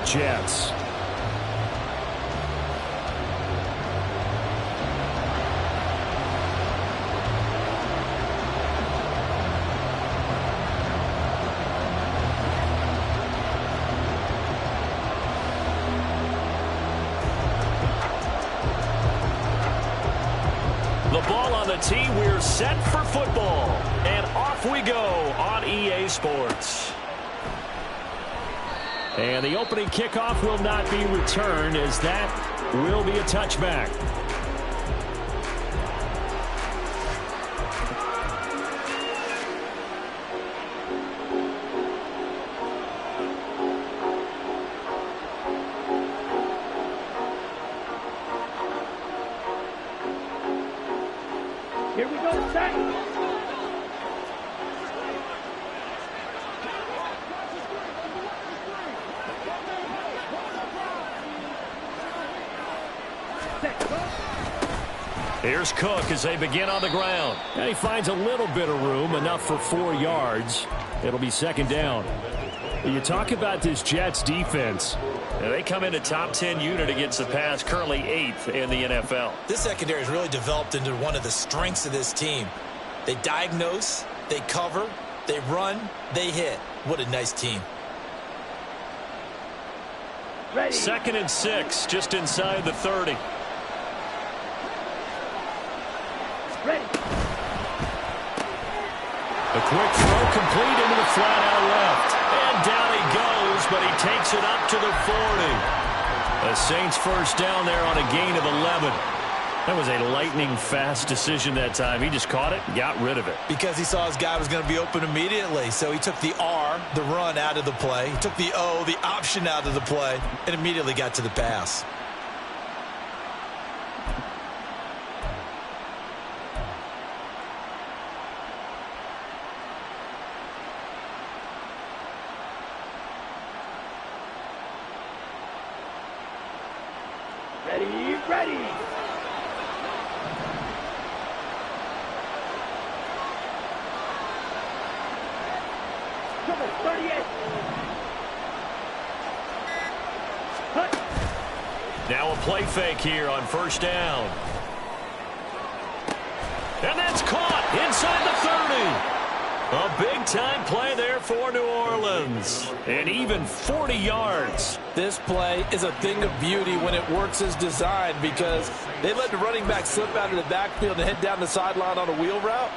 Jets. The ball on the tee. We're set for football. And off we go on EA Sports. And the opening kickoff will not be returned, as that will be a touchback. Here we go, set. Here's Cook as they begin on the ground. And he finds a little bit of room, enough for 4 yards. It'll be second down. You talk about this Jets defense. Now they come in a top 10 unit against the pass, currently 8th in the NFL. This secondary has really developed into one of the strengths of this team. They diagnose, they cover, they run, they hit. What a nice team. Ready. 2nd and 6, just inside the 30. Ready. A quick throw complete into the flat out left. And down he goes, but he takes it up to the 40. The Saints first down there on a gain of 11. That was a lightning-fast decision that time. He just caught it and got rid of it. Because he saw his guy was going to be open immediately. So he took the R, the run, out of the play. He took the O, the option, out of the play, and immediately got to the pass. Ready, ready. Number 38. Hut. Now a play fake here on first down. And that's caught inside the 30. A big-time play there for New Orleans. And even 40 yards. This play is a thing of beauty when it works as designed, because they let the running back slip out of the backfield and head down the sideline on a wheel route.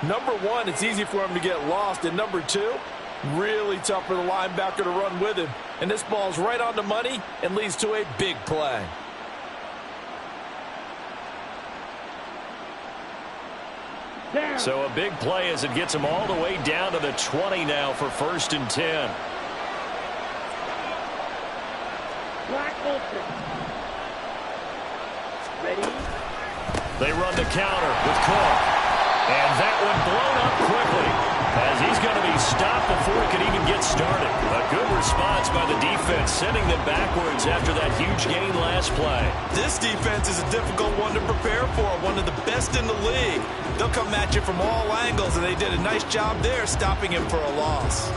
Number one, it's easy for him to get lost. And number two, really tough for the linebacker to run with him. And this ball's right on the money and leads to a big play. So a big play as it gets him all the way down to the 20 now for 1st and 10. Black open. Ready. They run the counter with Cook. And that one blown up quickly, as he's going to be stopped before he can even get started. A good response by the defense, sending them backwards after that huge gain last play. This defense is a difficult one to prepare for, one of the best in the league. They'll come at you from all angles, and they did a nice job there stopping him for a loss.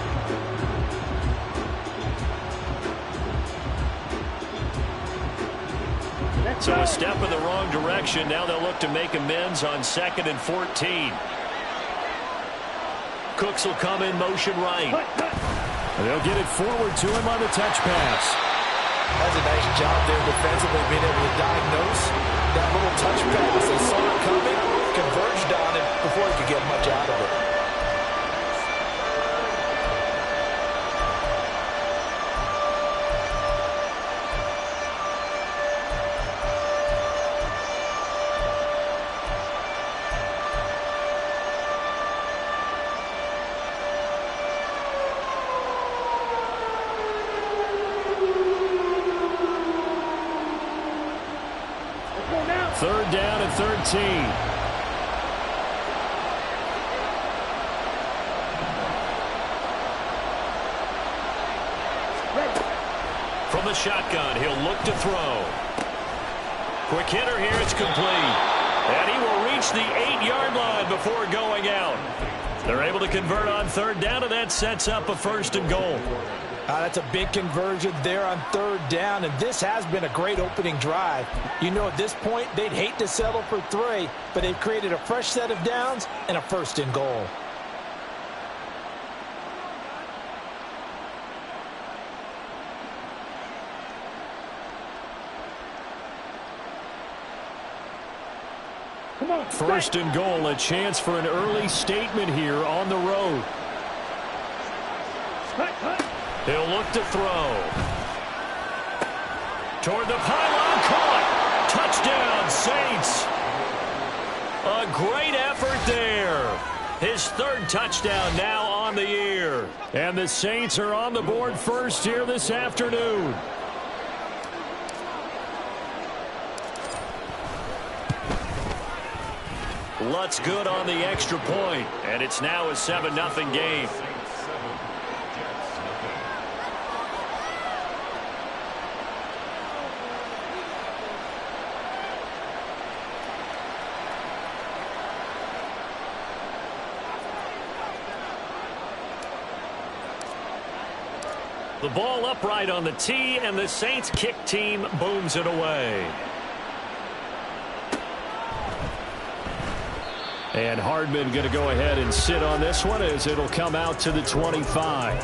So a step in the wrong direction. Now they'll look to make amends on 2nd and 14. Cooks will come in motion right. They'll get it forward to him on the touch pass. That's a nice job there defensively, being able to diagnose that little touch pass. They saw it coming, converged on it before he could get much out of it. Third down and 13. From the shotgun, he'll look to throw. Quick hitter here, it's complete. And he will reach the 8-yard line before going out. They're able to convert on 3rd down, and that sets up a 1st and goal. That's a big conversion there on third down, and this has been a great opening drive. You know, at this point, they'd hate to settle for 3, but they've created a fresh set of downs and a first and goal. First and goal, a chance for an early statement here on the road. He'll look to throw. Toward the pylon, caught. Touchdown, Saints. A great effort there. His 3rd touchdown now on the year. And the Saints are on the board first here this afternoon. Lutz good on the extra point, and it's now a 7-0 game. The ball upright on the tee, and the Saints kick team booms it away. And Hardman going to go ahead and sit on this one as it'll come out to the 25.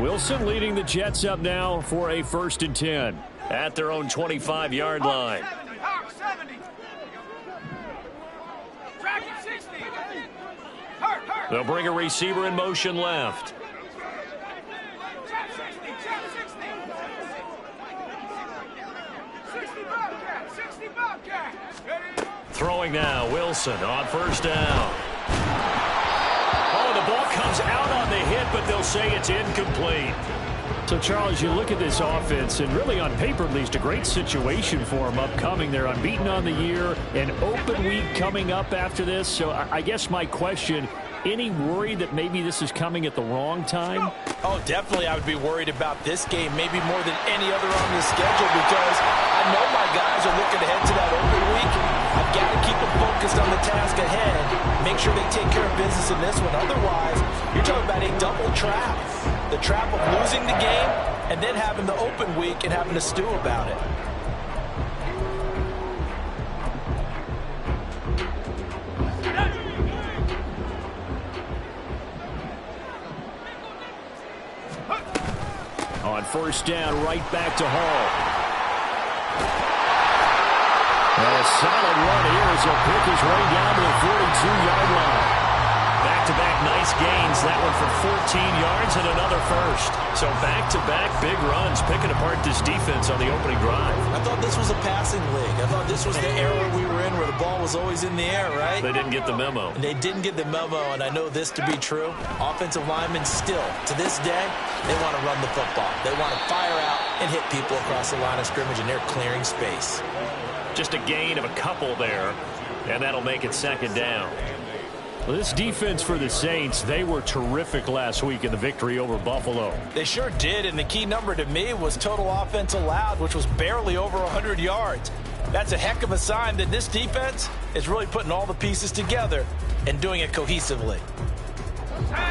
Wilson leading the Jets up now for a 1st and 10. At their own 25-yard line. They'll bring a receiver in motion left. Throwing now, Wilson on 1st down. Oh, the ball comes out on the hit, but they'll say it's incomplete. So, Charles, you look at this offense, and really on paper, at least, a great situation for them upcoming. They're unbeaten on the year, an open week coming up after this. So I guess my question, any worry that maybe this is coming at the wrong time? Oh, definitely I would be worried about this game, maybe more than any other on this schedule, because I know my guys are looking ahead to that open week. I've got to keep them focused on the task ahead, make sure they take care of business in this one. Otherwise, you're talking about a double trap. The trap of losing the game and then having the open week and having to stew about it. On 1st down, right back to Hall. And a solid run here as he'll pick his way down to the 42-yard line. Back-to-back nice gains. That one for 14 yards and another first. So back-to-back big runs, picking apart this defense on the opening drive. I thought this was a passing league. I thought this was the era we were in where the ball was always in the air, right? They didn't get the memo. And they didn't get the memo, and I know this to be true. Offensive linemen still, to this day, they want to run the football. They want to fire out and hit people across the line of scrimmage, and they're clearing space. Just a gain of a couple there, and that'll make it 2nd down. Well, this defense for the Saints, they were terrific last week in the victory over Buffalo. They sure did, and the key number to me was total offense allowed, which was barely over 100 yards. That's a heck of a sign that this defense is really putting all the pieces together and doing it cohesively.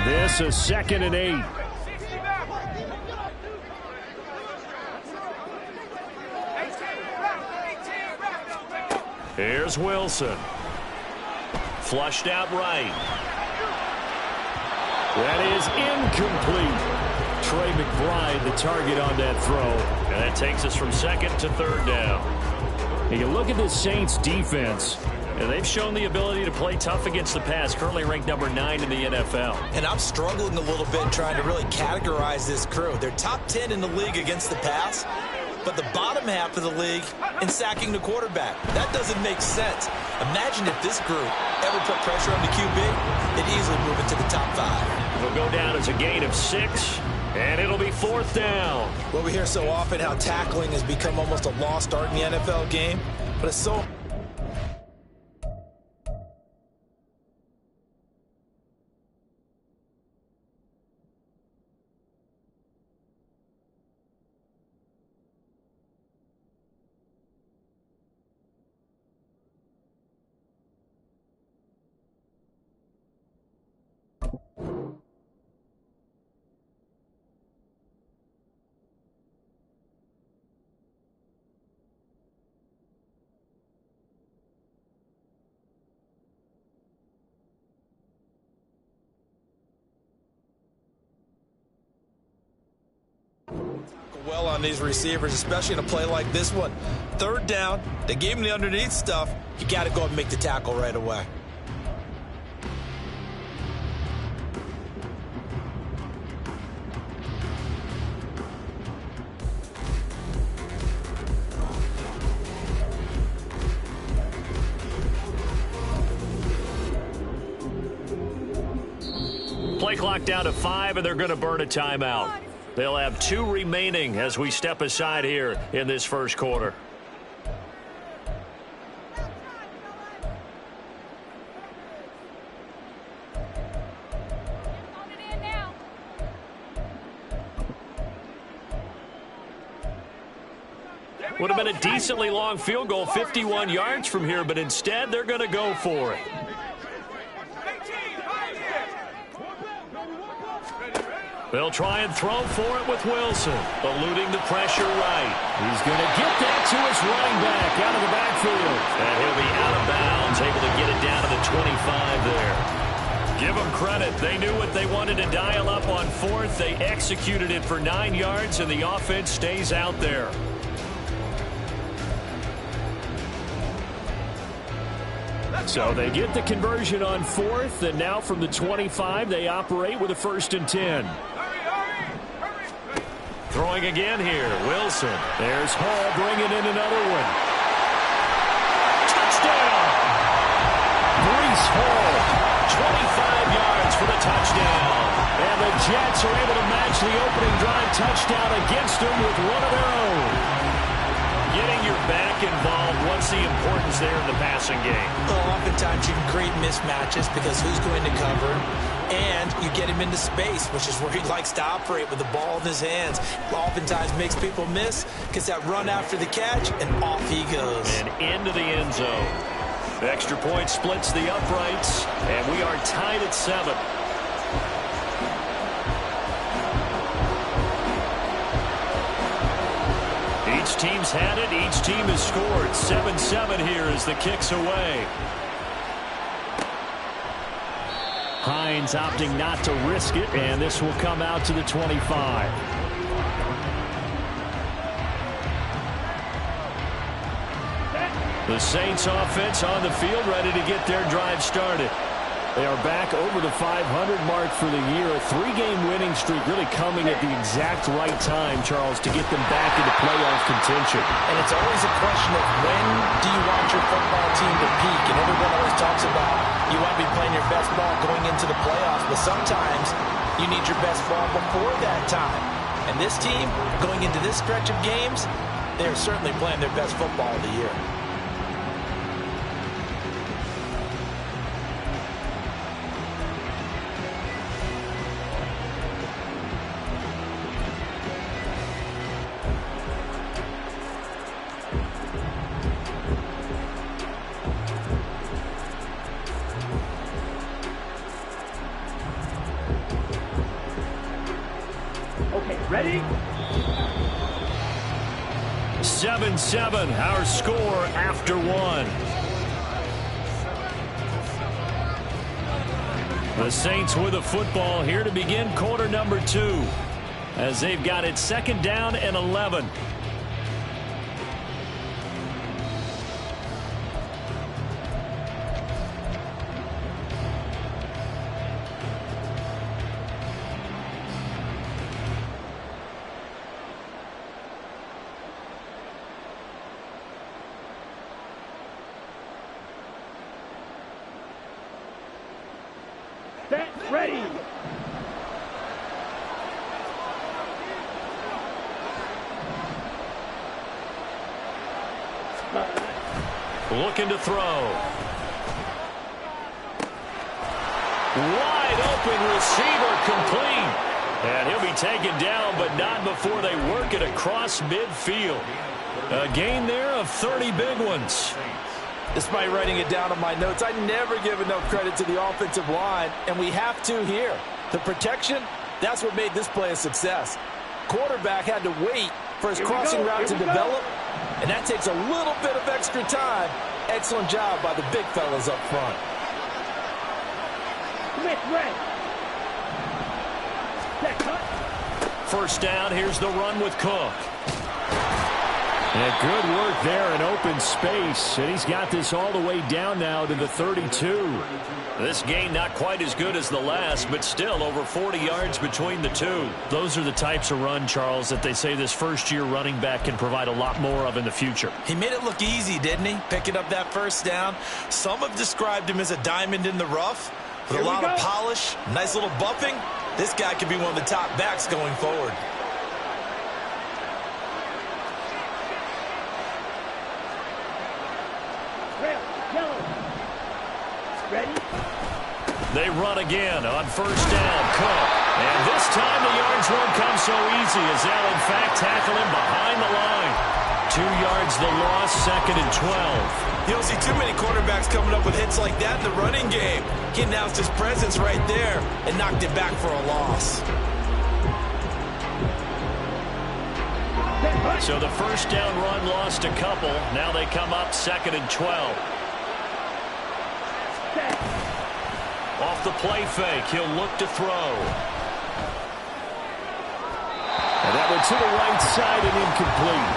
This is 2nd and 8. Here's Wilson. Flushed out right. That is incomplete. Trey McBride, the target on that throw. And that takes us from 2nd to 3rd down. And you look at this Saints defense. And they've shown the ability to play tough against the pass, currently ranked number 9 in the NFL. And I'm struggling a little bit trying to really categorize this crew. They're top 10 in the league against the pass, but the bottom half of the league in sacking the quarterback. That doesn't make sense. Imagine if this group ever put pressure on the QB, they'd easily move it to the top 5. It'll go down as a gain of 6, and it'll be 4th down. Well, we hear so often how tackling has become almost a lost art in the NFL game, but it's so Well on these receivers, especially in a play like this one. Third down, they gave him the underneath stuff. You got to go and make the tackle right away. Play clock down to 5, and they're going to burn a timeout. They'll have 2 remaining as we step aside here in this first quarter. Would have been a decently long field goal, 51 yards from here, but instead they're going to go for it. They'll try and throw for it with Wilson, eluding the pressure right. He's going to get that to his running back out of the backfield. And he'll be out of bounds, able to get it down to the 25 there. Give them credit. They knew what they wanted to dial up on 4th. They executed it for 9 yards, and the offense stays out there. So they get the conversion on 4th, and now from the 25, they operate with a 1st and 10. Throwing again here, Wilson. There's Hall bringing in another one. Touchdown! Breece Hall, 25 yards for the touchdown. and the Jets are able to match the opening drive touchdown against them with one of their own. Getting your back involved, what's the importance there in the passing game? Well, oftentimes you can create mismatches because who's going to cover, and you get him into space, which is where he likes to operate with the ball in his hands. Oftentimes makes people miss, gets that run after the catch, and off he goes. And into the end zone. The extra point splits the uprights, and we are tied at 7. Each team's had it. Each team has scored. 7-7 here as the kick's away. Hines opting not to risk it, and this will come out to the 25. The Saints offense on the field, ready to get their drive started. They are back over the 500 mark for the year. A 3-game winning streak really coming at the exact right time, Charles, to get them back into playoff contention. And it's always a question of when do you want your football team to peak? And everyone always talks about you want to be playing your best ball going into the playoffs, but sometimes you need your best ball before that time. And this team, going into this stretch of games, they're certainly playing their best football of the year. Ready? 7-7, our score after 1. The Saints with the football here to begin quarter number 2, as they've got it 2nd down and 11. Set, ready. Looking to throw. Wide open receiver complete. And he'll be taken down, but not before they work it across midfield. A gain there of 30 big ones. Despite writing it down on my notes, I never give enough credit to the offensive line, and we have to here. The protection, that's what made this play a success. Quarterback had to wait for his crossing route to develop, and that takes a little bit of extra time. Excellent job by the big fellas up front. Smith, red. Set, cut. first down. Here's the run with Cook. And good work there in open space. And he's got this all the way down now to the 32. This gain not quite as good as the last, but still over 40 yards between the two. Those are the types of run, Charles, that they say this first-year running back can provide a lot more of in the future. He made it look easy, didn't he? Picking up that first down. Some have described him as a diamond in the rough with a lot of polish, nice little buffing. This guy could be one of the top backs going forward. They run again on first down. Cook. And this time the yards won't come so easy as they'll in fact tackle him behind the line. 2 yards the loss, 2nd and 12. You don't see too many quarterbacks coming up with hits like that in the running game. He announced his presence right there and knocked it back for a loss. So the first down run lost a couple. Now they come up 2nd and 12. Off the play fake, he'll look to throw. And that went to the right side and incomplete.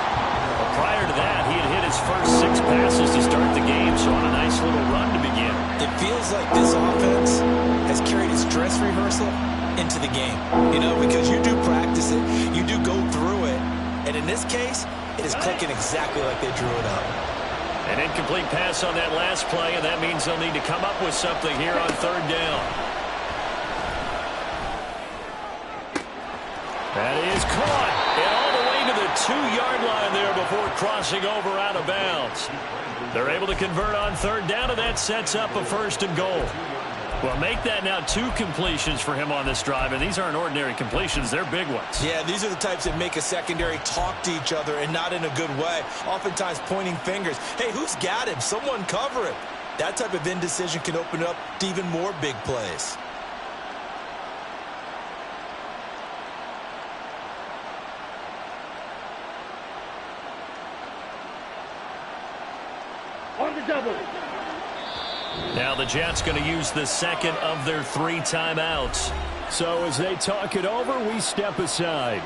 Well, prior to that, he had hit his first 6 passes to start the game, so on a nice little run to begin. It feels like this offense has carried its dress rehearsal into the game. You know, because you do practice it, you do go through it, and in this case, it is clicking exactly like they drew it up. An incomplete pass on that last play, and that means they'll need to come up with something here on 3rd down. That is caught. And all the way to the 2-yard line there before crossing over out of bounds. They're able to convert on 3rd down, and that sets up a 1st and goal. Well, make that now 2 completions for him on this drive, and these aren't ordinary completions. They're big ones. Yeah, these are the types that make a secondary talk to each other and not in a good way, oftentimes pointing fingers. Hey, who's got him? Someone cover it. That type of indecision can open up to even more big plays. On the double. Now the Jets going to use the 2nd of their 3 timeouts. So as they talk it over, we step aside.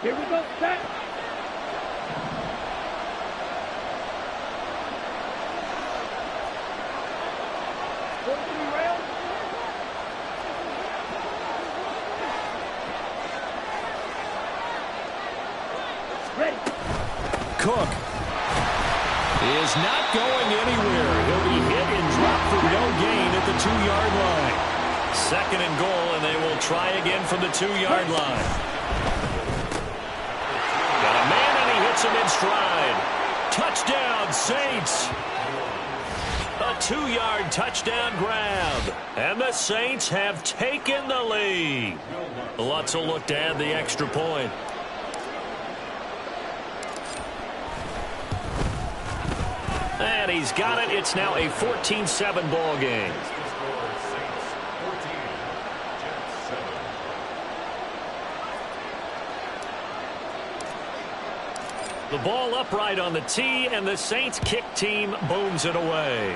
Here we go, set. Cook is not going anywhere. He'll be hit and dropped for no gain at the 2-yard line. 2nd and goal, and they will try again from the 2-yard line. Got a man, and he hits him in stride. Touchdown, Saints. A 2-yard touchdown grab. And the Saints have taken the lead. Lutz will look to add the extra point. And he's got it. It's now a 14-7 ball game. The ball upright on the tee, and the Saints kick team booms it away.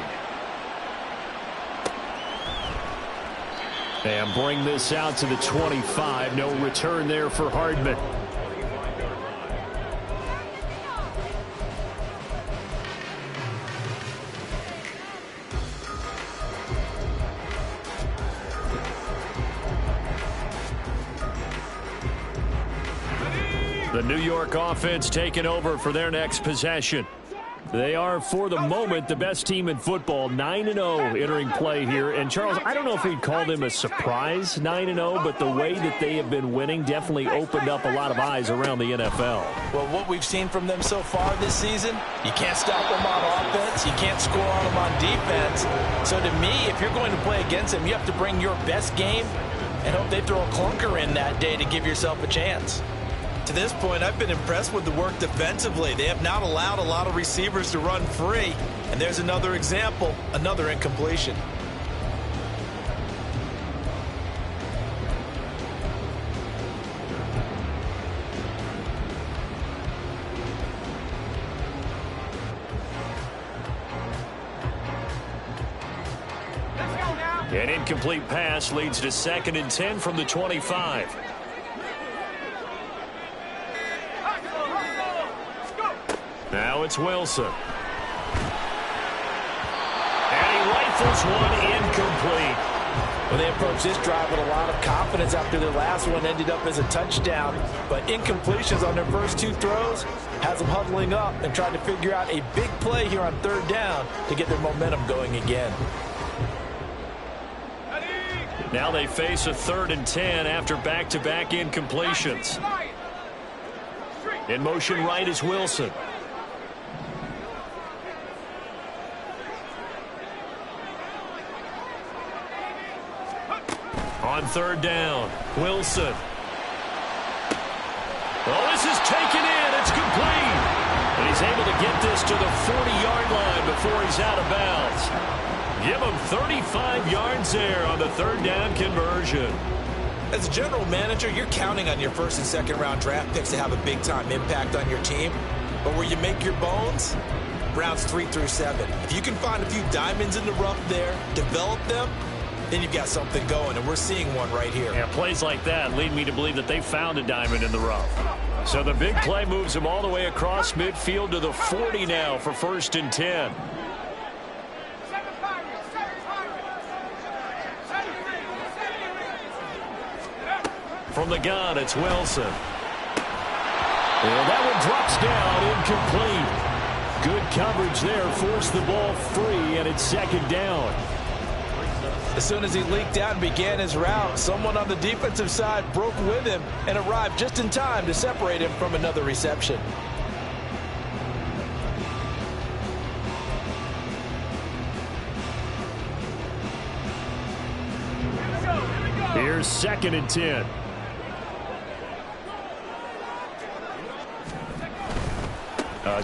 And bring this out to the 25. No return there for Hardman. The New York offense taking over for their next possession. They are, for the moment, the best team in football, 9-0 entering play here. And, Charles, I don't know if we'd call them a surprise 9-0, but the way that they have been winning definitely opened up a lot of eyes around the NFL. Well, what we've seen from them so far this season, you can't stop them on offense, you can't score on them on defense. So to me, if you're going to play against them, you have to bring your best game and hope they throw a clunker in that day to give yourself a chance. To this point, I've been impressed with the work defensively. They have not allowed a lot of receivers to run free. And there's another example, another incompletion. An incomplete pass leads to 2nd and 10 from the 25. Now it's Wilson. And he rifles one incomplete. Well, they approached this drive with a lot of confidence after their last one ended up as a touchdown. But incompletions on their first 2 throws has them huddling up and trying to figure out a big play here on 3rd down to get their momentum going again. Now they face a 3rd and 10 after back-to-back incompletions. In motion right is Wilson. On 3rd down, Wilson. Oh, this is taken in. It's complete. And he's able to get this to the 40-yard line before he's out of bounds. Give him 35 yards there on the 3rd down conversion. As a general manager, you're counting on your 1st and 2nd round draft picks to have a big-time impact on your team. But where you make your bones, rounds 3 through 7. If you can find a few diamonds in the rough there, develop them, then you've got something going, and we're seeing one right here. Yeah, plays like that lead me to believe that they found a diamond in the rough. So the big play moves him all the way across midfield to the 40 now for 1st and 10. From the gun, it's Wilson. And that one drops down, incomplete. Good coverage there, forced the ball free, and it's 2nd down. As soon as he leaked out and began his route, someone on the defensive side broke with him and arrived just in time to separate him from another reception. Here's 2nd and 10.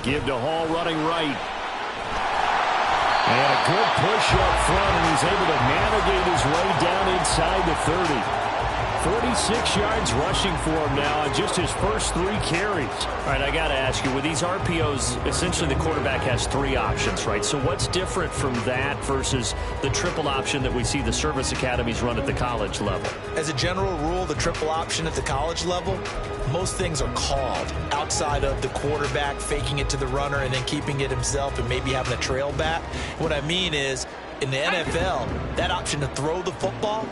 Give to Hall running right. And a good push up front, and he's able to navigate his way down inside the 30. 46 yards rushing for him now on just his first 3 carries. All right, I got to ask you, with these RPOs, essentially the quarterback has 3 options, right? So what's different from that versus the triple option that we see the service academies run at the college level? As a general rule, the triple option at the college level, most things are called outside of the quarterback faking it to the runner and then keeping it himself and maybe having a trail back. What I mean is, in the NFL, that option to throw the football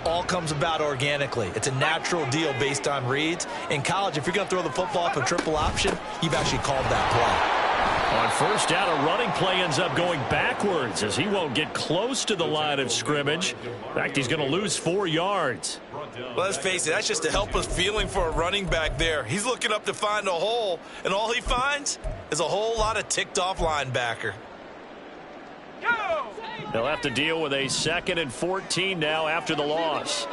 all comes about organically. It's a natural deal based on reads. In college, if you're going to throw the football off a triple option, you've actually called that play. On 1st down, a running play ends up going backwards as he won't get close to the line of scrimmage. In fact, he's going to lose 4 yards. Well, let's face it, that's just a helpless feeling for a running back there. He's looking up to find a hole, and all he finds is a whole lot of ticked-off linebacker. They'll have to deal with a 2nd and 14 now after the loss.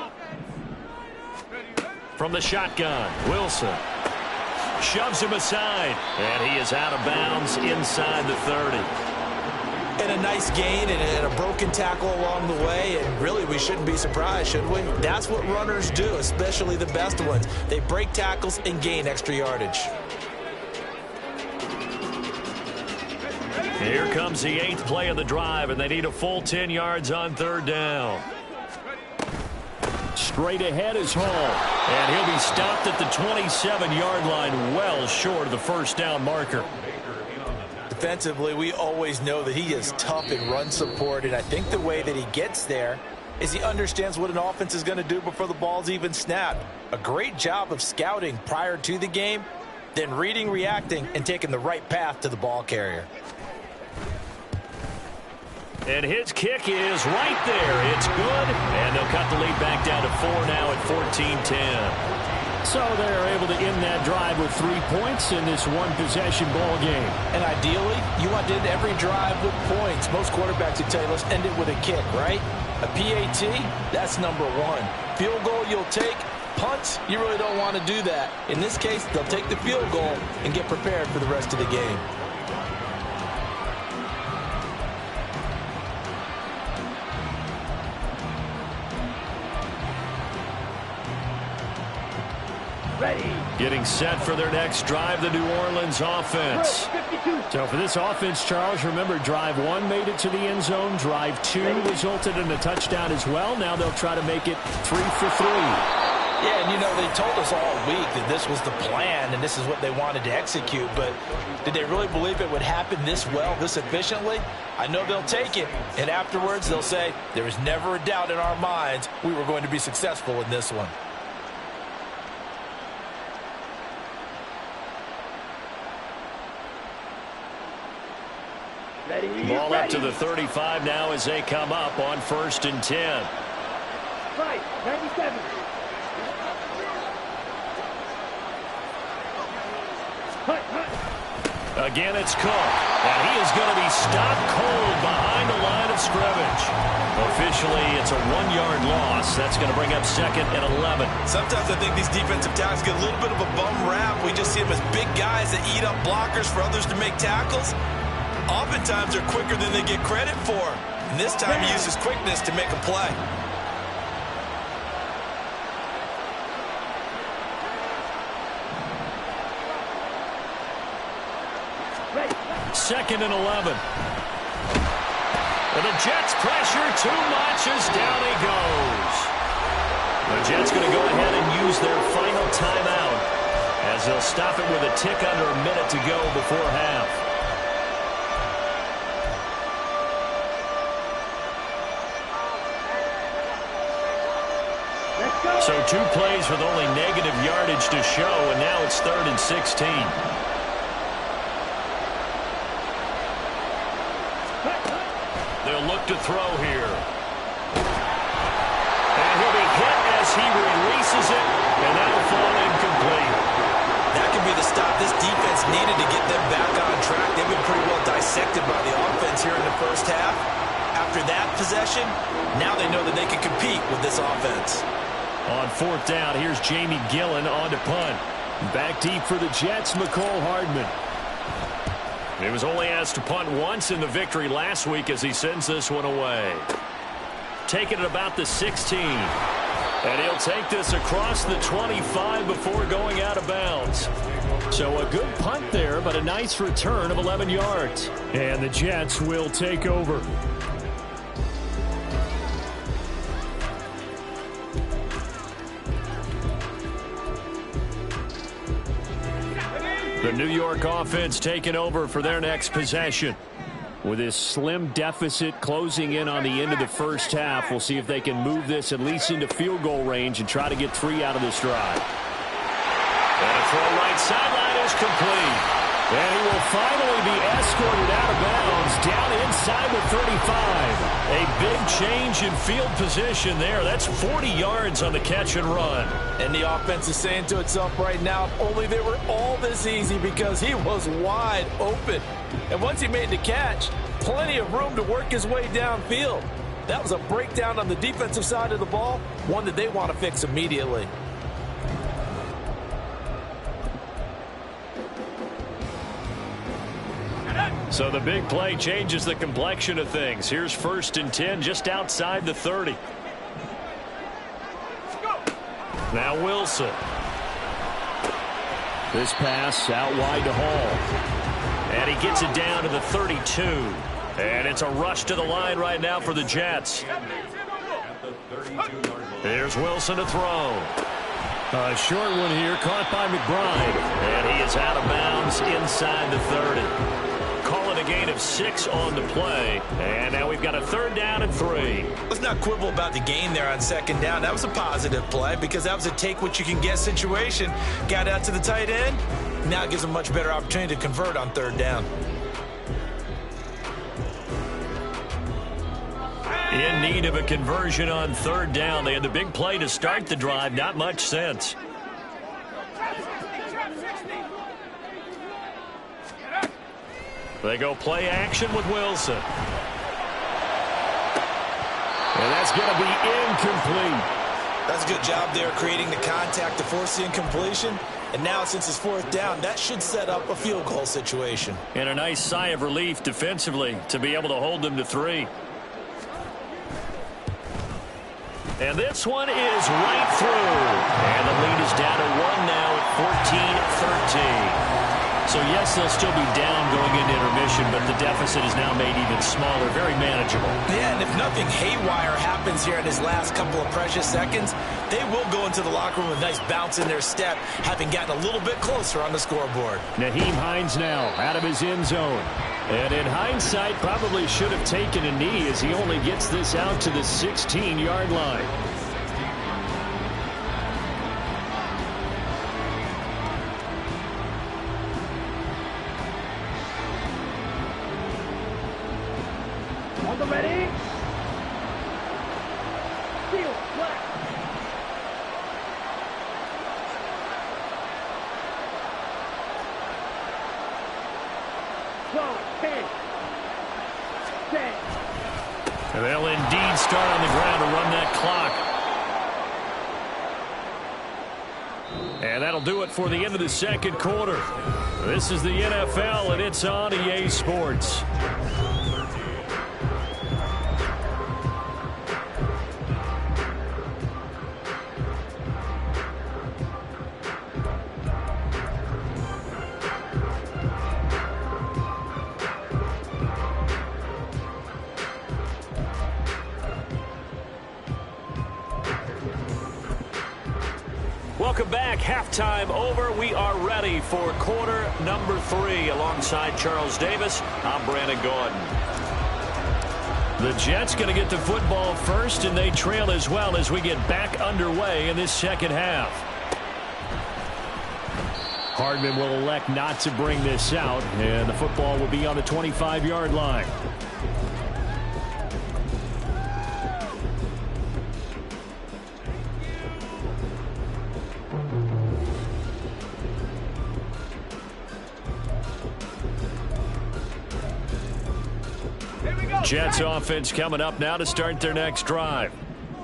From the shotgun, Wilson shoves him aside, and he is out of bounds inside the 30. And a nice gain and a broken tackle along the way, and really we shouldn't be surprised, should we? That's what runners do, especially the best ones. They break tackles and gain extra yardage. Here comes the 8th play of the drive, and they need a full 10 yards on 3rd down. Straight ahead is Hall. And he'll be stopped at the 27-yard line, well short of the 1st down marker. Defensively, we always know that he is tough in run support, and I think the way that he gets there is he understands what an offense is going to do before the ball's even snapped. A great job of scouting prior to the game, then reading, reacting, and taking the right path to the ball carrier. And his kick is right there. It's good. And they'll cut the lead back down to 4 now at 14-10. So they're able to end that drive with 3 points in this one-possession ball game. And ideally, you want to end every drive with points. Most quarterbacks would tell you, let's end it with a kick, right? A PAT, that's number 1. Field goal you'll take. Punts, you really don't want to do that. In this case, they'll take the field goal and get prepared for the rest of the game. Ready. Getting set for their next drive, the New Orleans offense. So for this offense, Charles, remember, drive 1 made it to the end zone. Drive 2 resulted in a touchdown as well. Now they'll try to make it 3 for 3. Yeah, and you know, they told us all week that this was the plan and this is what they wanted to execute, but did they really believe it would happen this well, this efficiently? I know they'll take it, and afterwards they'll say, there was never a doubt in our minds we were going to be successful in this one. Ball up to the 35 now as they come up on 1st and 10. 97. Again, it's Cook, and he is going to be stopped cold behind the line of scrimmage. Officially, it's a 1-yard loss. That's going to bring up 2nd and 11. Sometimes I think these defensive tackles get a little bit of a bum rap. We just see them as big guys that eat up blockers for others to make tackles. Oftentimes, they're quicker than they get credit for. And this time, he uses quickness to make a play. Second and 11. And the Jets pressure too much as down he goes. The Jets going to go ahead and use their final timeout as they'll stop it with a tick under a minute to go before half. So 2 plays with only negative yardage to show, and now it's 3rd and 16. They'll look to throw here. And he'll be hit as he releases it, and that'll fall incomplete. That could be the stop this defense needed to get them back on track. They've been pretty well dissected by the offense here in the first half. After that possession, now they know that they can compete with this offense. On 4th down, here's Jamie Gillen on to punt. Back deep for the Jets, McCole Hardman. He was only asked to punt once in the victory last week as he sends this one away. Taking it about the 16. And he'll take this across the 25 before going out of bounds. So a good punt there, but a nice return of 11 yards. And the Jets will take over. The New York offense taking over for their next possession. With this slim deficit closing in on the end of the first half, we'll see if they can move this at least into field goal range and try to get 3 out of this drive. And a throw right sideline is complete. And he will finally be escorted out of bounds down inside the 35. A big change in field position there. That's 40 yards on the catch and run. And the offense is saying to itself right now, if only they were all this easy, because he was wide open. And once he made the catch, plenty of room to work his way downfield. That was a breakdown on the defensive side of the ball, one that they want to fix immediately. So the big play changes the complexion of things. Here's 1st and 10 just outside the 30. Now Wilson. This pass out wide to Hall. And he gets it down to the 32. And it's a rush to the line right now for the Jets. Here's Wilson to throw. A short one here, caught by McBride. And he is out of bounds inside the 30. Call it a gain of 6 on the play. And now we've got a 3rd down and 3. Let's not quibble about the gain there on 2nd down. That was a positive play because that was a take-what-you-can-get situation. Got out to the tight end. Now it gives them a much better opportunity to convert on 3rd down. In need of a conversion on 3rd down. They had the big play to start the drive. Not much sense. They go play action with Wilson. And that's going to be incomplete. That's a good job there creating the contact to force the incompletion. And now since it's 4th down, that should set up a field goal situation. And a nice sigh of relief defensively to be able to hold them to 3. And this one is right through. And the lead is down to 1 now at 14-13. So, yes, they'll still be down going into intermission, but the deficit is now made even smaller, very manageable. Yeah, and if nothing haywire happens here in his last couple of precious seconds, they will go into the locker room with a nice bounce in their step, having gotten a little bit closer on the scoreboard. Nyheim Hines now out of his end zone. And in hindsight, probably should have taken a knee as he only gets this out to the 16-yard line. On the ready. Field, flat. Clock, 10. 10. And they'll indeed start on the ground to run that clock. And that'll do it for the end of the second quarter. This is the NFL, and it's on EA Sports. Welcome back. Halftime over. We are ready for quarter number 3. Alongside Charles Davis, I'm Brandon Gordon. The Jets going to get the football first, and they trail as well as we get back underway in this second half. Hardman will elect not to bring this out, and the football will be on the 25-yard line. Jets offense coming up now to start their next drive.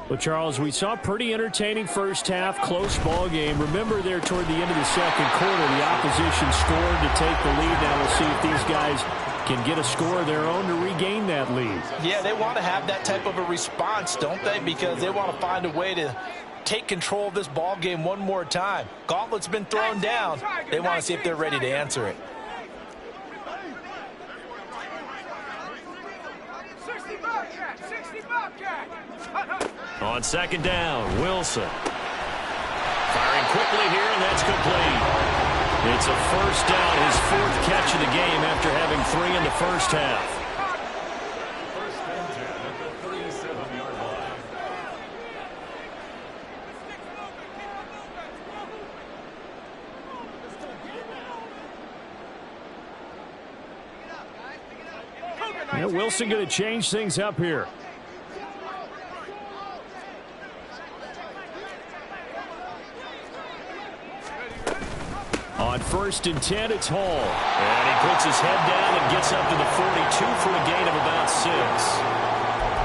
Well, Charles, we saw a pretty entertaining first half, close ball game. Remember there toward the end of the second quarter, the opposition scored to take the lead. Now we'll see if these guys can get a score of their own to regain that lead. Yeah, they want to have that type of a response, don't they? Because they want to find a way to take control of this ball game one more time. Gauntlet's been thrown down. They want to see if they're ready to answer it. On second down, Wilson. Firing quickly here, and that's complete. It's a first down, his 4th catch of the game after having 3 in the first half. Yeah, Wilson going to change things up here. On 1st and 10, it's Hall. And he puts his head down and gets up to the 42 for a gain of about 6.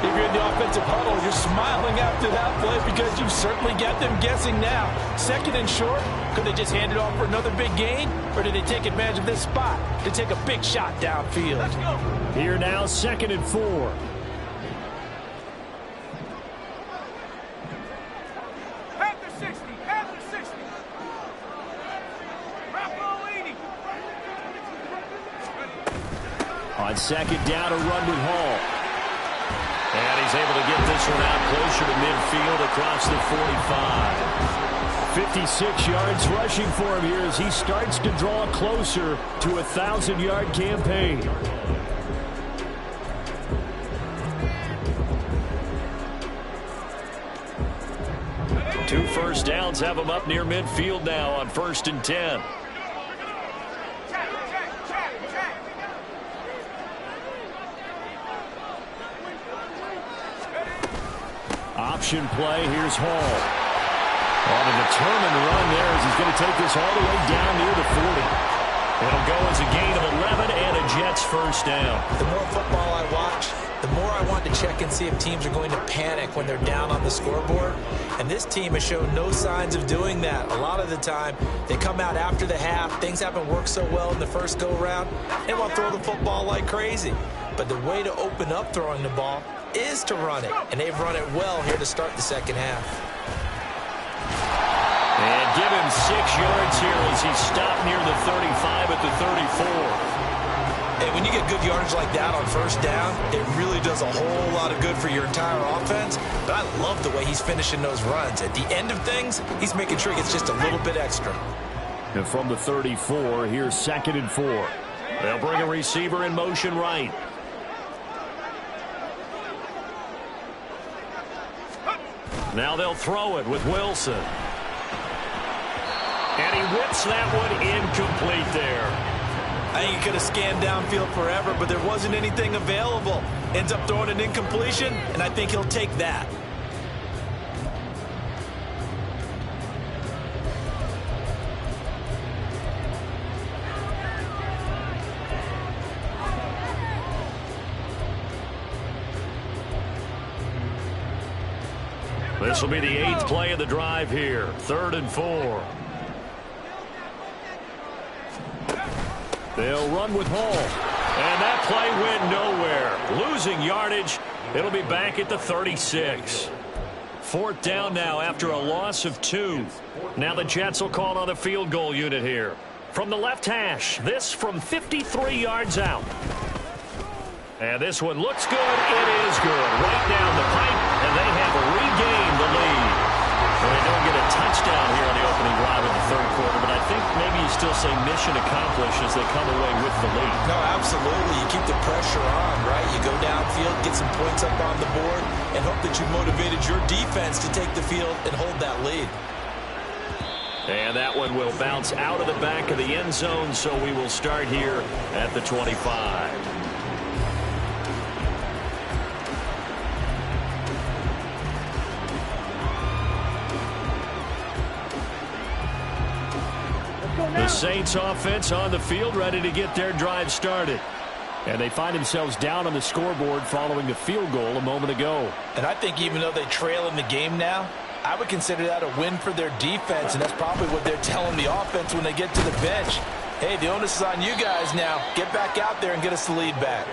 If you're in the offensive huddle, you're smiling after that play because you've certainly got them guessing now. 2nd and short, could they just hand it off for another big gain? Or did they take advantage of this spot to take a big shot downfield? Here now, 2nd and 4. On 2nd down, a run with Hall. And he's able to get this one out closer to midfield across the 45. 56 yards rushing for him here as he starts to draw closer to a 1,000-yard campaign. Two first downs have him up near midfield now on 1st and 10. Option play. Here's Hall. On a determined run there as he's going to take this all the way down near the 40. It'll go as a gain of 11 and a Jets first down. The more football I watch, the more I want to check and see if teams are going to panic when they're down on the scoreboard. And this team has shown no signs of doing that. A lot of the time, they come out after the half. Things haven't worked so well in the first go-round. They want to throw the football like crazy. But the way to open up throwing the ball is to run it. And they've run it well here to start the second half. And give him 6 yards here as he stopped near the 35 at the 34. And when you get good yardage like that on first down, it really does a whole lot of good for your entire offense. But I love the way he's finishing those runs. At the end of things, he's making sure he gets just a little bit extra. And from the 34, here's 2nd and 4. They'll bring a receiver in motion right. Now they'll throw it with Wilson. And he whips that one incomplete there. I think he could have scanned downfield forever, but there wasn't anything available. Ends up throwing an incompletion, and I think he'll take that. This will be the 8th play of the drive here. 3rd and 4. They'll run with Hall. And that play went nowhere. Losing yardage. It'll be back at the 36. 4th down now after a loss of 2. Now the Jets will call on the field goal unit here. From the left hash, this from 53 yards out. And this one looks good. It is good. Right down the pipe, and they have regained the lead. Well, they don't get a touchdown here on the opening drive of the 3rd quarter, but I think maybe you still say mission accomplished as they come away with the lead. No, absolutely. You keep the pressure on, right? You go downfield, get some points up on the board, and hope that you motivated your defense to take the field and hold that lead. And that one will bounce out of the back of the end zone, so we will start here at the 25. The Saints offense on the field, ready to get their drive started. And they find themselves down on the scoreboard following the field goal a moment ago. And I think even though they trail in the game now, I would consider that a win for their defense, and that's probably what they're telling the offense when they get to the bench. Hey, the onus is on you guys now. Get back out there and get us the lead back.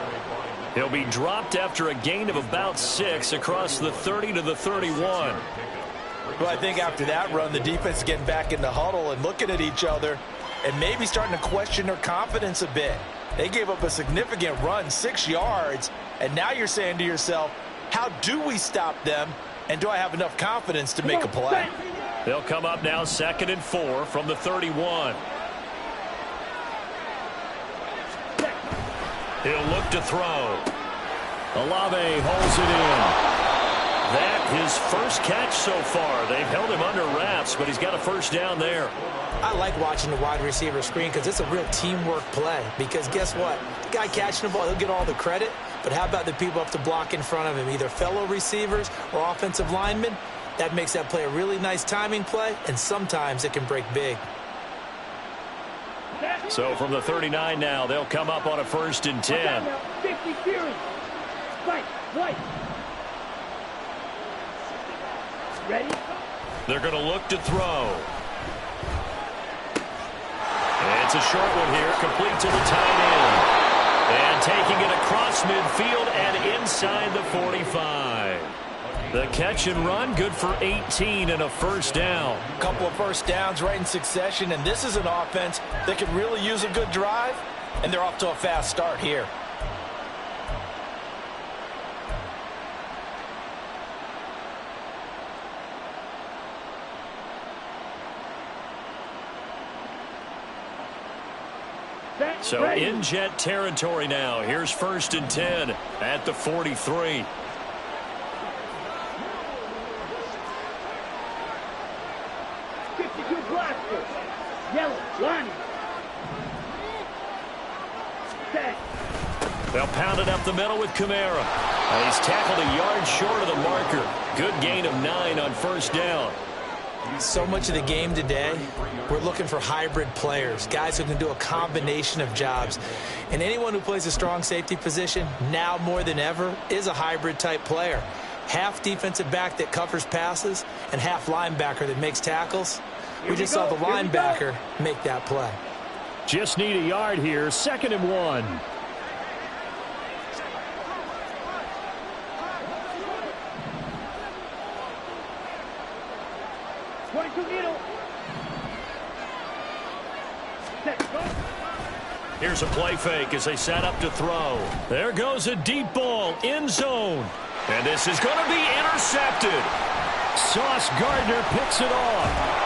He'll be dropped after a gain of about 6 across the 30 to the 31. Well, I think after that run, the defense is getting back in the huddle and looking at each other and maybe starting to question their confidence a bit. They gave up a significant run, 6 yards, and now you're saying to yourself, how do we stop them, and do I have enough confidence to make a play? They'll come up now 2nd and 4 from the 31. He'll look to throw. Olave holds it in. That his first catch so far. They've held him under wraps, but he's got a first down there. I like watching the wide receiver screen because it's a real teamwork play. Because guess what? The guy catching the ball, he'll get all the credit. But how about the people up to block in front of him, either fellow receivers or offensive linemen? That makes that play a really nice timing play, and sometimes it can break big. So from the 39 now, they'll come up on a 1st and 10. 50 series. Fight. White. Ready? They're going to look to throw. And it's a short one here, complete to the tight end. And taking it across midfield and inside the 45. The catch and run, good for 18 and a first down. A couple of first downs right in succession, and this is an offense that could really use a good drive, and they're off to a fast start here. So in Jet territory now. Here's 1st and 10 at the 43. Yellow, line. They'll pound it up the middle with Kamara. He's tackled a yard short of the marker. Good gain of 9 on first down. So much of the game today, we're looking for hybrid players, guys who can do a combination of jobs. And anyone who plays a strong safety position, now more than ever, is a hybrid type player. Half defensive back that covers passes and half linebacker that makes tackles. We just saw the linebacker make that play. Just need a yard here. 2nd and 1. Here's a play fake as they set up to throw. There goes a deep ball, end zone. And this is going to be intercepted. Sauce Gardner picks it off.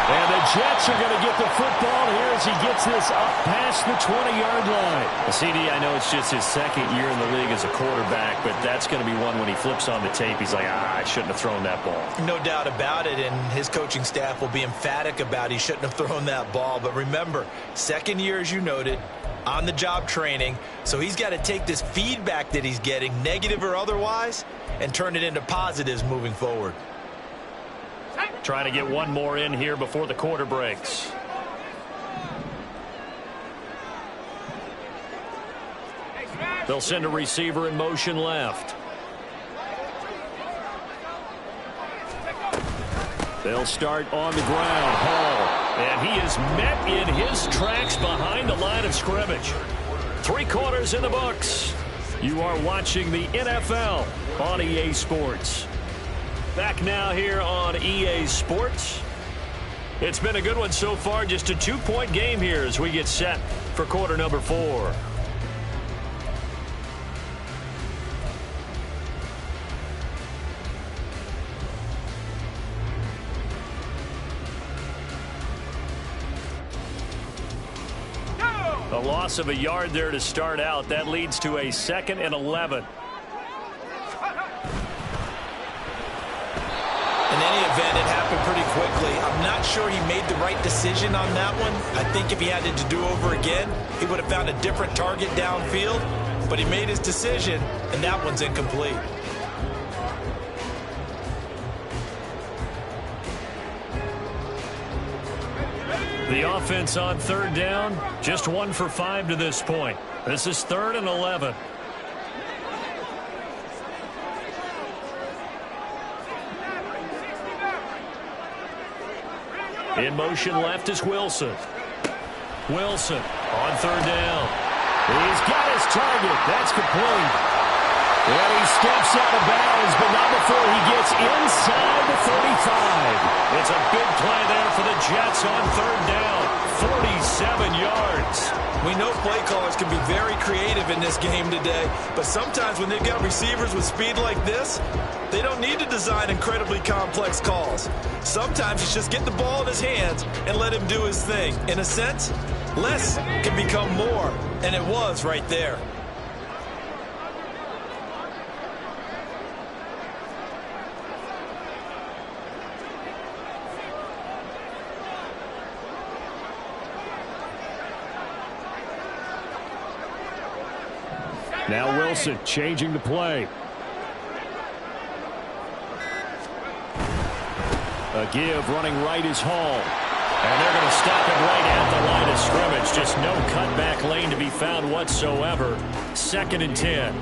And the Jets are going to get the football here as he gets this up past the 20-yard line. CD, I know it's just his second year in the league as a quarterback, but that's going to be one when he flips on the tape. He's like, I shouldn't have thrown that ball. No doubt about it, and his coaching staff will be emphatic about he shouldn't have thrown that ball. But remember, second year, as you noted, on-the-job training, so he's got to take this feedback that he's getting, negative or otherwise, and turn it into positives moving forward. Trying to get one more in here before the quarter breaks. They'll send a receiver in motion left. They'll start on the ground. Hall. And he is met in his tracks behind the line of scrimmage. 3 quarters in the books. You are watching the NFL on EA Sports. Back now here on EA Sports. It's been a good one so far. Just a 2-point game here as we get set for quarter number 4. A loss of a yard there to start out. That leads to a 2nd and 11. In any event, it happened pretty quickly. I'm not sure he made the right decision on that one. I think if he had it to do over again, he would have found a different target downfield. But he made his decision, and that one's incomplete. The offense on 3rd down, just 1 for 5 to this point. This is 3rd and 11. In motion left is Wilson. Wilson on 3rd down. He's got his target. That's complete. And he steps out of bounds, but not before he gets inside the 35. It's a big play there for the Jets on 3rd down. 47 yards. We know play callers can be very creative in this game today, but sometimes when they've got receivers with speed like this, they don't need to design incredibly complex calls. Sometimes it's just get the ball in his hands and let him do his thing. In a sense, less can become more, and it was right there. Now Wilson changing the play. A give running right is Hall. And they're going to stop it right at the line of scrimmage. Just no cutback lane to be found whatsoever. 2nd and 10.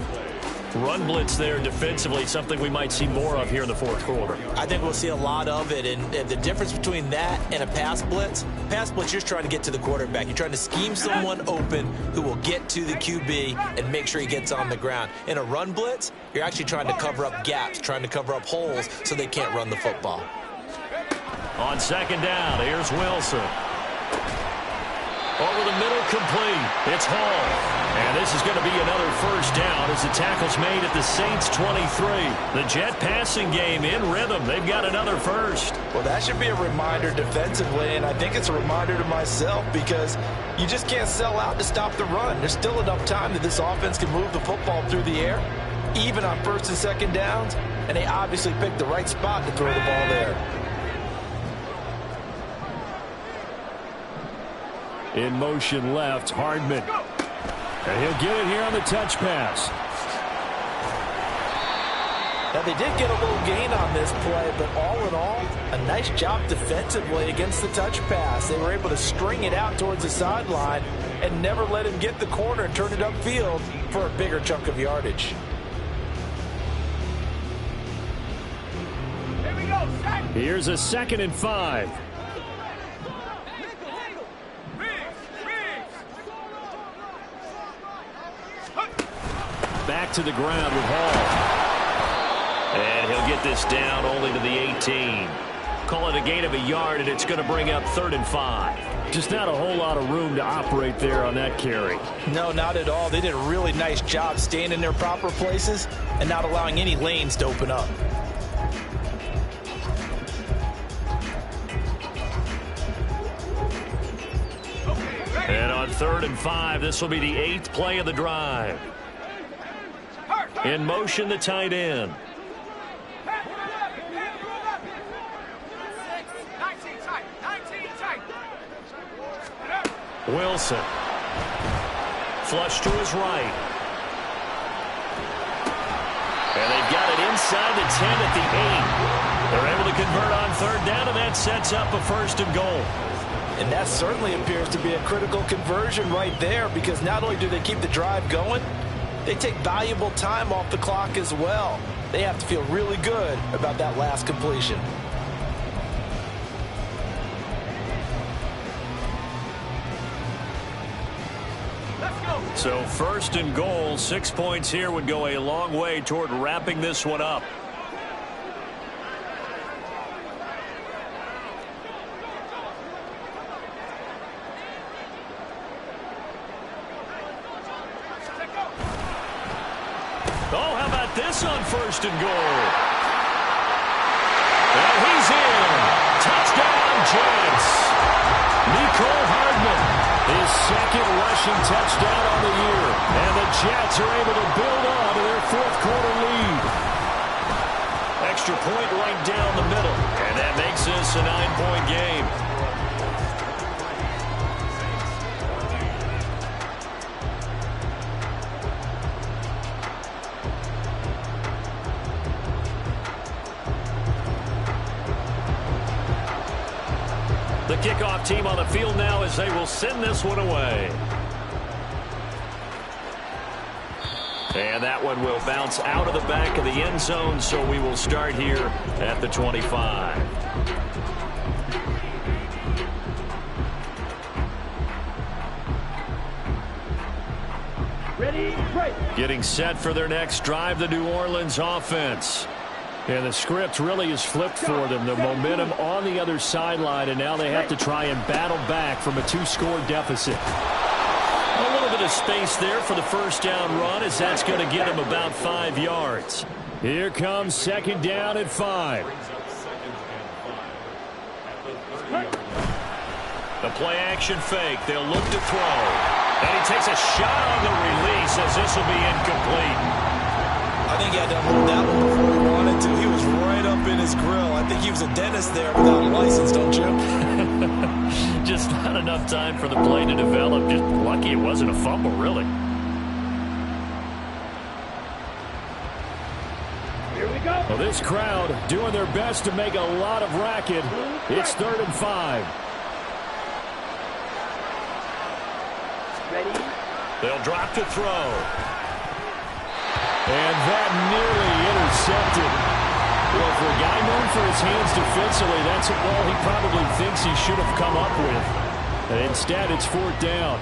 Run blitz there defensively, something we might see more of here in the 4th quarter. I think we'll see a lot of it, and the difference between that and a pass blitz, you're just trying to get to the quarterback. You're trying to scheme someone open who will get to the QB and make sure he gets on the ground. In a run blitz, you're actually trying to cover up gaps, trying to cover up holes so they can't run the football. On 2nd down, here's Wilson. Over the middle, complete. It's Hall. And this is going to be another 1st down as the tackle's made at the Saints 23. The Jet passing game in rhythm. They've got another 1st. Well, that should be a reminder defensively, and I think it's a reminder to myself because you just can't sell out to stop the run. There's still enough time that this offense can move the football through the air, even on 1st and 2nd downs, and they obviously picked the right spot to throw the ball there. In motion left, Hardman. And he'll get it here on the touch pass. Now, they did get a little gain on this play, but all in all, a nice job defensively against the touch pass. They were able to string it out towards the sideline and never let him get the corner and turn it upfield for a bigger chunk of yardage. Here we go, set. Here's a 2nd and 5. Back to the ground with Hall. And he'll get this down only to the 18. Call it a gain of a yard, and it's going to bring up 3rd and 5. Just not a whole lot of room to operate there on that carry. No, not at all. They did a really nice job staying in their proper places and not allowing any lanes to open up. And on 3rd and 5, this will be the 8th play of the drive. In motion, the tight end. Wilson. Flush to his right. And they've got it inside the 10 at the 8. They're able to convert on 3rd down, and that sets up a 1st and goal. And that certainly appears to be a critical conversion right there, because not only do they keep the drive going, they take valuable time off the clock as well. They have to feel really good about that last completion. So 1st and goal, 6 points here would go a long way toward wrapping this one up. Oh, how about this on 1st and goal? And he's in. Touchdown, Jets. Nicole Hardman, his 2nd rushing touchdown on the year. And the Jets are able to build on to their 4th quarter lead. Extra point right down the middle. And that makes this a 9-point game. The kickoff team on the field now as they will send this one away. And that one will bounce out of the back of the end zone, so we will start here at the 25. Ready, break. Getting set for their next drive, the New Orleans offense. And the script really is flipped for them. The momentum on the other sideline, and now they have to try and battle back from a 2-score deficit. A little bit of space there for the 1st down run, as that's going to get them about 5 yards. Here comes 2nd down and 5. The play action fake. They'll look to throw. And he takes a shot on the release as this will be incomplete. I think he had to hold that one before he wanted to. He was right up in his grill. I think he was a dentist there without a license, don't you? Just not enough time for the play to develop. Just lucky it wasn't a fumble, really. Here we go. Well, this crowd doing their best to make a lot of racket. It's 3rd and 5. Ready. They'll drop to throw. And that nearly intercepted. Well, for a guy known for his hands defensively, that's a ball he probably thinks he should have come up with. And instead, it's 4th down.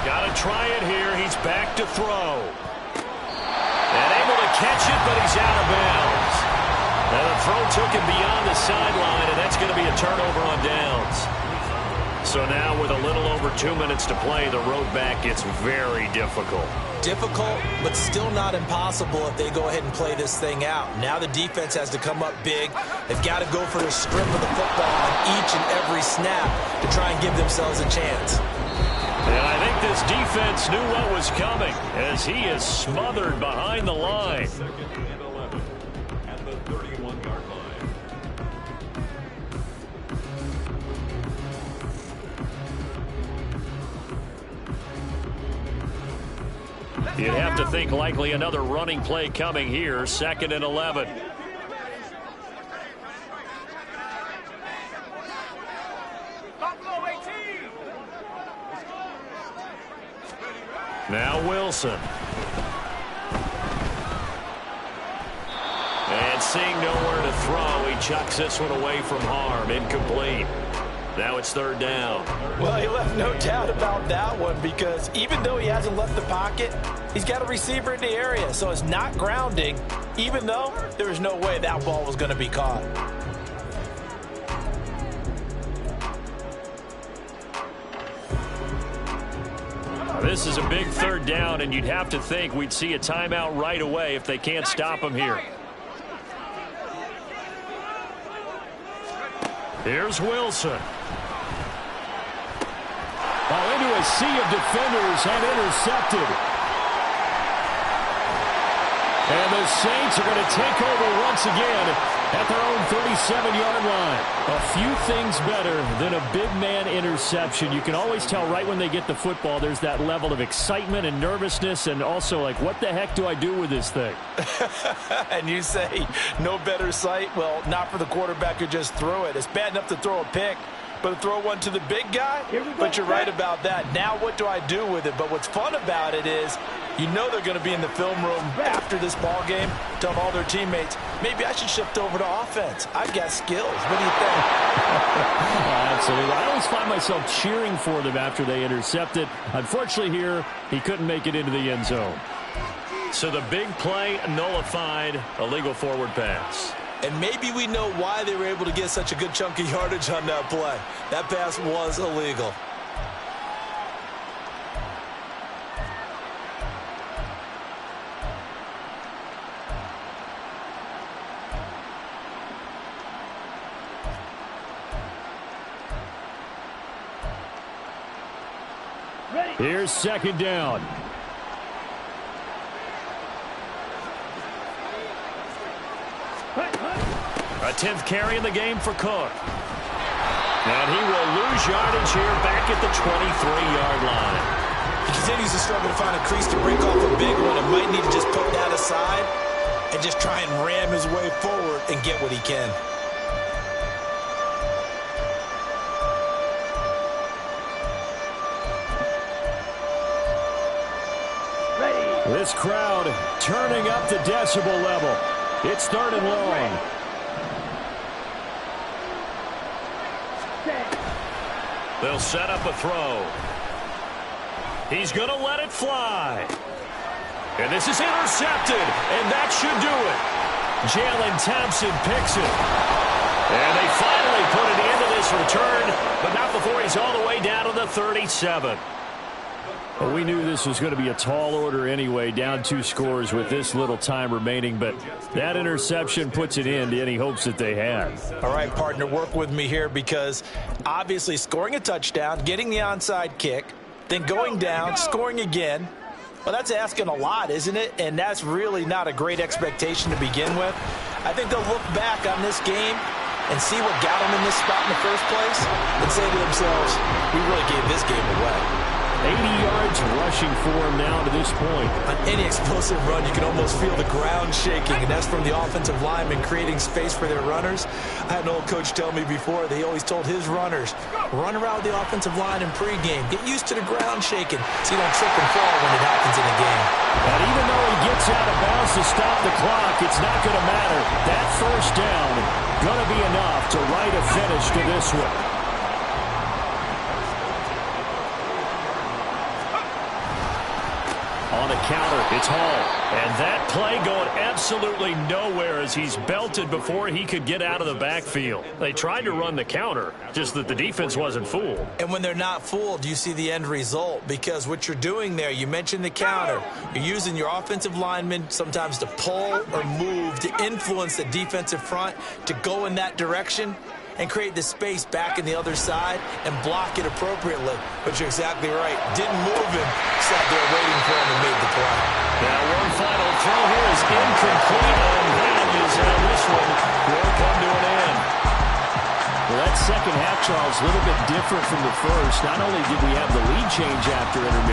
Got to try it here. He's back to throw. And able to catch it, but he's out of bounds. And the throw took him beyond the sideline, and that's going to be a turnover on downs. So now with a little over 2 minutes to play, the road back gets very difficult. Difficult, but still not impossible if they go ahead and play this thing out. Now the defense has to come up big. They've got to go for the strip of the football on each and every snap to try and give themselves a chance. And I think this defense knew what was coming as he is smothered behind the line. 2nd and 11 at the 31-yard line. You'd have to think likely another running play coming here. 2nd and 11. Now Wilson. And seeing nowhere to throw, he chucks this one away from harm. Incomplete. Now it's third down. Well, he left no doubt about that one because even though he hasn't left the pocket, he's got a receiver in the area. So it's not grounding, even though there was no way that ball was going to be caught. This is a big third down, and you'd have to think we'd see a timeout right away if they can't stop him here. Here's Wilson. Ball into a sea of defenders and intercepted. And the Saints are going to take over once again at their own 37-yard line. A few things better than a big man interception. You can always tell right when they get the football, there's that level of excitement and nervousness and also like, what the heck do I do with this thing? And you say no better sight? Well, not for the quarterback who just threw it. It's bad enough to throw a pick, but to throw one to the big guy? But you're right about that. Now what do I do with it? But what's fun about it is you know they're going to be in the film room after this ball game telling all their teammates, maybe I should shift over to offense. I've got skills. What do you think? Absolutely. I always find myself cheering for them after they intercept it. Unfortunately here, he couldn't make it into the end zone. So the big play nullified, a legal forward pass. And maybe we know why they were able to get such a good chunk of yardage on that play. That pass was illegal. Here's second down. A 10th carry in the game for Cook. And he will lose yardage here back at the 23-yard line. He continues to struggle to find a crease to break off a big one and might need to just put that aside and just try and ram his way forward and get what he can. This crowd turning up the decibel level. It's third and long. They'll set up a throw. He's going to let it fly. And this is intercepted, and that should do it. Jalen Thompson picks it. And they finally put an end to this return, but not before he's all the way down to the 37. Well, we knew this was going to be a tall order anyway, down 2 scores with this little time remaining, but that interception puts an end to any hopes that they had. All right, partner, work with me here because obviously scoring a touchdown, getting the onside kick, then going down, scoring again, well, that's asking a lot, isn't it? And that's really not a great expectation to begin with. I think they'll look back on this game and see what got them in this spot in the first place and say to themselves, we really gave this game away. 80 yards rushing for him now to this point. On any explosive run, you can almost feel the ground shaking, and that's from the offensive linemen creating space for their runners. I had an old coach tell me before that he always told his runners, run around the offensive line in pregame. Get used to the ground shaking so you don't trip and fall when it happens in a game. And even though he gets out of bounds to stop the clock, it's not going to matter. That first down going to be enough to write a finish to this one. On the counter, it's Hall. And that play going absolutely nowhere as he's belted before he could get out of the backfield. They tried to run the counter, just that the defense wasn't fooled. And when they're not fooled, you see the end result. Because what you're doing there, you mentioned the counter. You're using your offensive linemen sometimes to pull or move to influence the defensive front to go in that direction and create the space back in the other side and block it appropriately. But you're exactly right. Didn't move him, sat there waiting for him and made the play. Now one final throw here is incomplete, and that is how this one will come to an end. Well, that second half, Charles, a little bit different from the first. Not only did we have the lead change after intermission,